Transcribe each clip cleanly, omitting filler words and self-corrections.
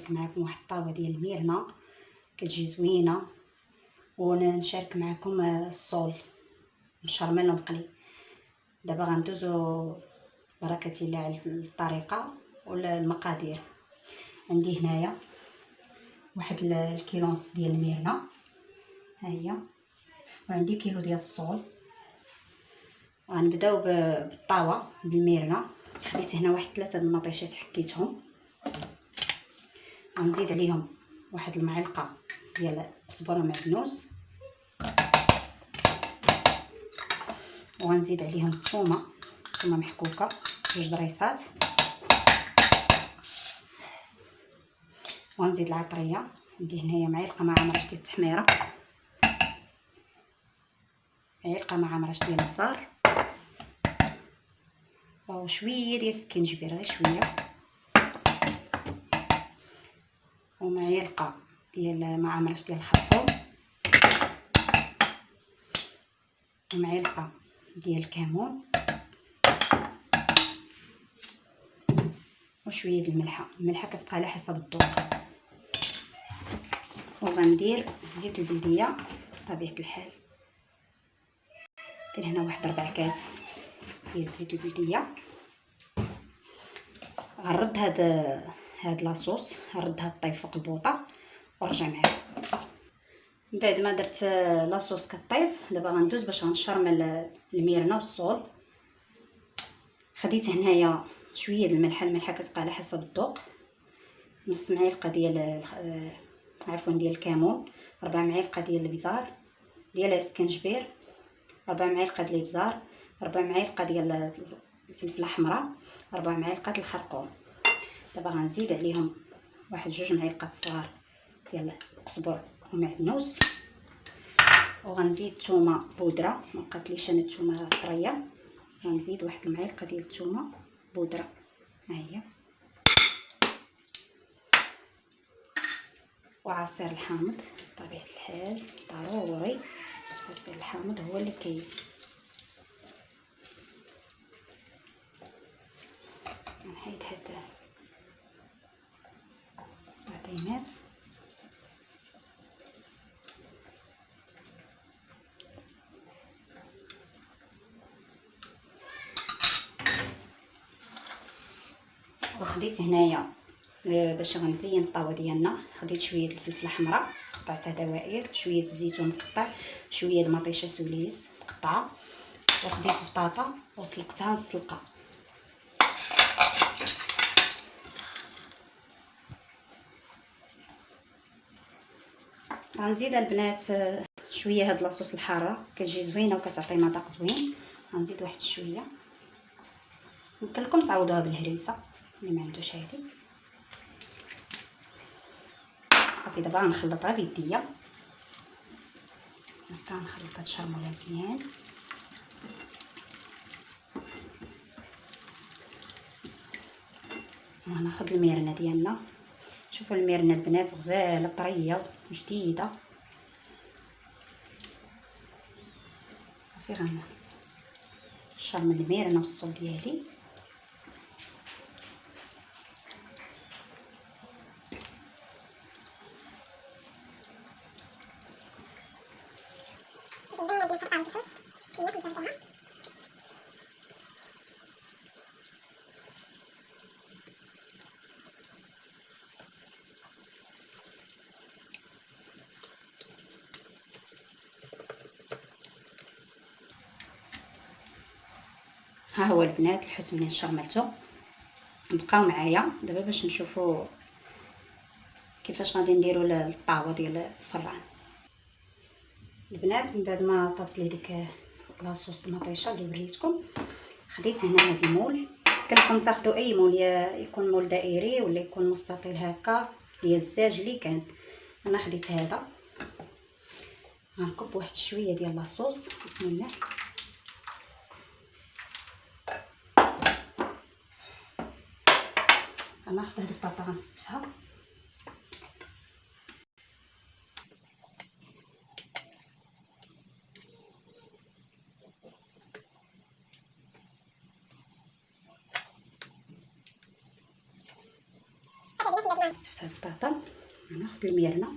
نشارك معكم واحد الطاوه ديال الميرنه كتجي زوينه، ونشارك معكم الصول مشرمل ومقلي. دابا غندوزو بركه الله على الطريقه ولا المقادير. عندي هنايا واحد الكيلو ونص ديال الميرنه، ها هي، وعندي كيلو ديال الصول. غنبداو بالطاوه بالميرنه. خديت هنا واحد 3 المطيشات حكيتهم، غنزيد عليهم واحد المعلقه ديال قزبره معدنوس، وغنزيد عليهم الثومه محكوكه 2 ضريصات، وغنزيد العطريه. عندي هنايا معلقه مع مرش ديال التحميره، معلقه مع مرش ديال البزار، وشويه ديال السكينجبير، غير شويه، ومعلقه ديال مع مرش ديال الخرطوم، ومعلقه ديال الكمون، وشويه ديال الملحه كتبقى على حسب الذوق. وغندير الزيت البلديه بطبيعه الحال، درت هنا واحد 4 كاس ديال الزيت البلديه. غنرد هاد لاصوص، غنردها طيب فوق البوطه ونرجع معاكم. من بعد ما درت لاصوص كطيب، دابا غندوز باش غنشرمل الميرنه والصول. خديت هنايا شويه ديال الملحه كتبقى على حسب الذوق، نص معلقه ديال ديال الكمون، 4 معالق ديال البزار ديال السكنجبير، 4 معالق ديال البزار، 4 معالق ديال الفلفل الاحمر، 4 معالق الخرقوم. دابا غنزيد عليهم واحد 2 معالق صغار ديال القزبر ومعدنوس، وغنزيد الثومه بودره، ما بقاتليش انا الثومه طريه، غنزيد واحد المعلقه ديال الثومه بودره، ها هي، وعصير الحامض بطبيعه الحال ضروري. عصير الحامض هو اللي نحيد هاد العطينات. وخديت هنايا باش غنزين الطاوه ديالنا، خديت شويه الفلفل الاحمر قطعتها دوائر، شويه الزيتون مقطع، شويه المطيشه سوليس مقطعه، وخديت بطاطا وسلقتها السلقه. غنزيد البنات شويه هاد لاصوص الحاره، كتجي زوينه وكتعطي مذاق زوين. غنزيد واحد شويه، يمكن لكم تعوضوها بالهريسه اللي ما عندوش هادي. صافي دابا غنخلطها بيديا، هكا نخلطها تشرموله مزيان. وغناخد الميرنه ديالنا، شوفوا الميرنه البنات غزاله طريه جديده. صافي غنشرمل الميرنه والصول ديالي. ها هو البنات الحسن اللي شرملته. بقاو معايا دابا باش نشوفوا كيفاش غادي نديروا الطاوه ديال الفران. البنات من بعد ما طبت لي ديك لاصوص المطيشه اللي وريتكم، خديت هنا هاد المول. كنكم تاخذوا اي مول، يكون مول دائري ولا يكون مستطيل هكا ديال الزاج اللي كان. انا خديت هذا، غنكب واحد شويه ديال لاصوص. بسم الله. غناخذ هاد الباطا غنستفها، استفت هاد الطاطا، ناخد الميرنه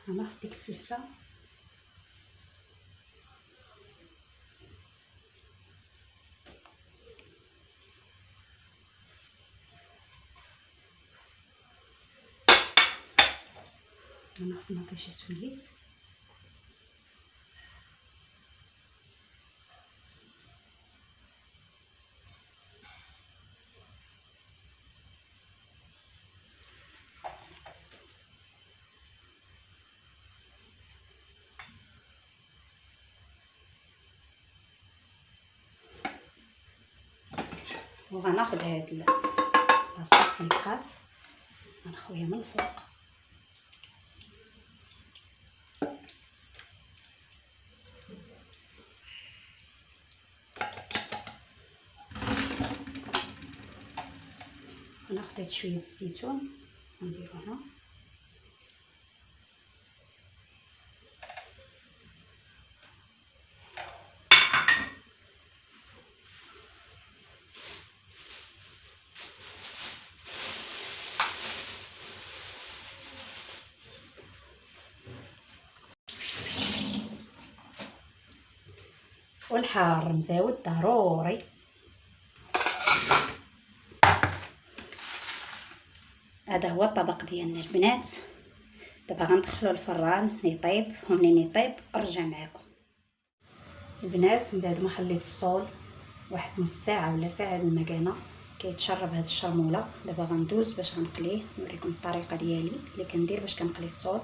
ناخد ديك الفلفله ناخد مطيشه سوليس وغناخد هاد لاصوص اللي بقات غنخويها من الفوق وناخد هاد شويه الزيتون ونديرو هنا والحار مزاود ضروري. هذا هو الطبق ديالنا البنات. دابا غندخلو الفران يطيب، ومنين يطيب نرجع معكم البنات. من بعد ما خليت الصول واحد نص ساعه ولا ساعه المكانه كيتشرب هاد الشرموله، دابا غندوز باش غنقليه نوريكم الطريقه ديالي اللي كندير باش كنقلي الصول.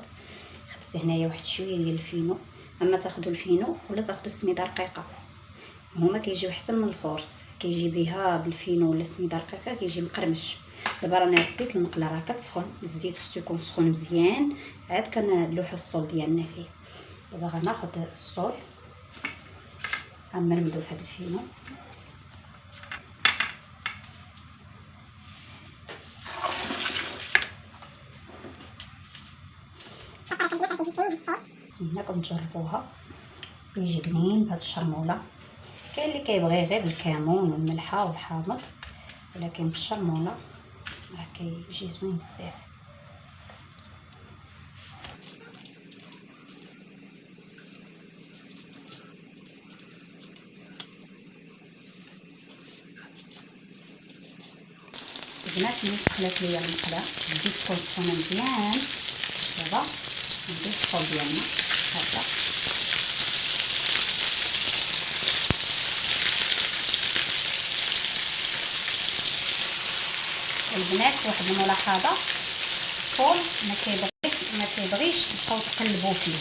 خدت هنايا واحد شويه ديال الفينو، اما تاخذوا الفينو ولا تاخذوا السميده رقيقه، هما كيجيو احسن من الفورس، كيجي بها بالفينو ولا السميده رقيقه كيجي مقرمش. دابا راني رديت المقله راه كتسخن، الزيت خصو يكون سخون مزيان عاد كنلوحو الصول ديالنا فيه. دابا غناخد الصول غنمرمدو في هاد الفينو نتمنىكم تجربوها، كيجي بنين بهاد الشرموله. كاين اللي كيبغي غير بالكمون والملحه والحامض، ولكن بالشرموله راه كيجي زوين بزاف. البنات ملي سخنات ليا المقله بديت تكون سخونه مزيان. دابا ندير الصول ديالنا هكا البنات. واحد الملاحظه، الصول ما كيبغيش تبقاو تقلبوا فيه،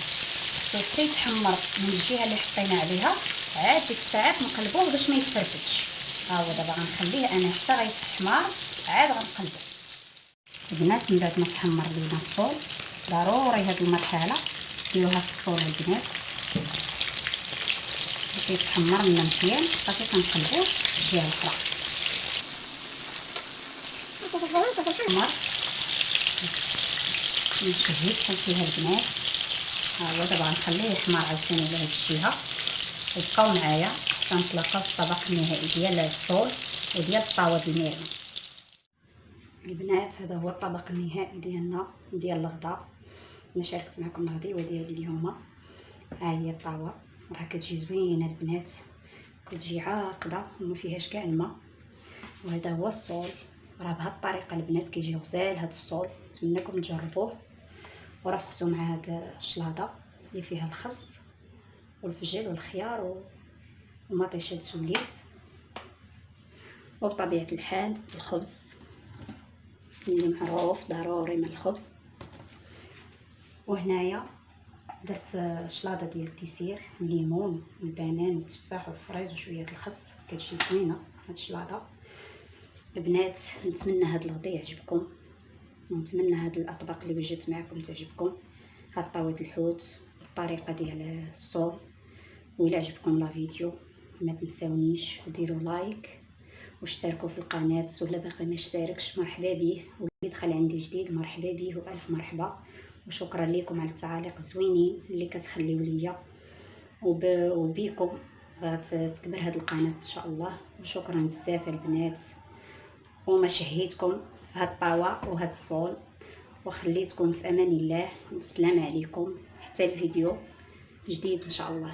خصو حتى يتحمر من الجهه اللي حطينا عليها، عاد ديك الساعات نقلبوه باش ما يتفرفتش. ها هو دابا غنخليه انا حتى غيتحمر عاد غنقلبو البنات. من بعد ما تحمر لينا الصول ضروري هاد المرحله ديروها في الصول البنات، كيتحمر لنا مزيان صافي كنقلبوه الجهه الاخرى. تحمر نشهيت فيها البنات. ها هو دابا غنخليه يحمر عاوتاني على هاد الجهه. وبقاو معايا حتى نتلاقاو في الطبق النهائي ديال الصول وديال الطاوه الميرنا البنات. هذا هو الطبق النهائي ديالنا ديال الغداء. انا شاركت معكم الغديوه ديالي اليوم. ها هي الطاوه راه كتجي زوينه البنات، كتجي عاقده وما فيهاش كاع الماء. وهذا هو الصول، راه بهاد الطريقه البنات كيجي غزال هاد الصول. نتمنىكم تجربوه ورافقتو مع هاد الشلاضه اللي فيها الخس والفجل والخيار ومطيشه سوليس، وبطبيعه الحال الخبز اللي معروف ضروري من الخبز. وهنايا درت شلاضه ديال الديسير، الليمون والبنان والتفاح والفريز وشويه الخس، كتجي زوينه هاد الشلاضه البنات. نتمنى هاد الغدا يعجبكم، ونتمنى هاد الاطباق اللي وجدت معكم تعجبكم. هاد طاوه الحوت بالطريقه ديال الصول. وإلا عجبكم لا فيديو ما تنساونيش وديروا لايك واشتركوا في القناه، ولا باقي ما اشتركش مرحبا بيه، واللي دخل عندي جديد مرحبا بيه والف مرحبا. وشكرا لكم على التعاليق الزوينين اللي كتخليو ليا، وبيكم غتكبر هاد القناه ان شاء الله. وشكرا بزاف البنات، وما شهيتكم في هاد الطاوه وهاد الصول، وخليتكم في امان الله. والسلام عليكم حتى الفيديو جديد ان شاء الله.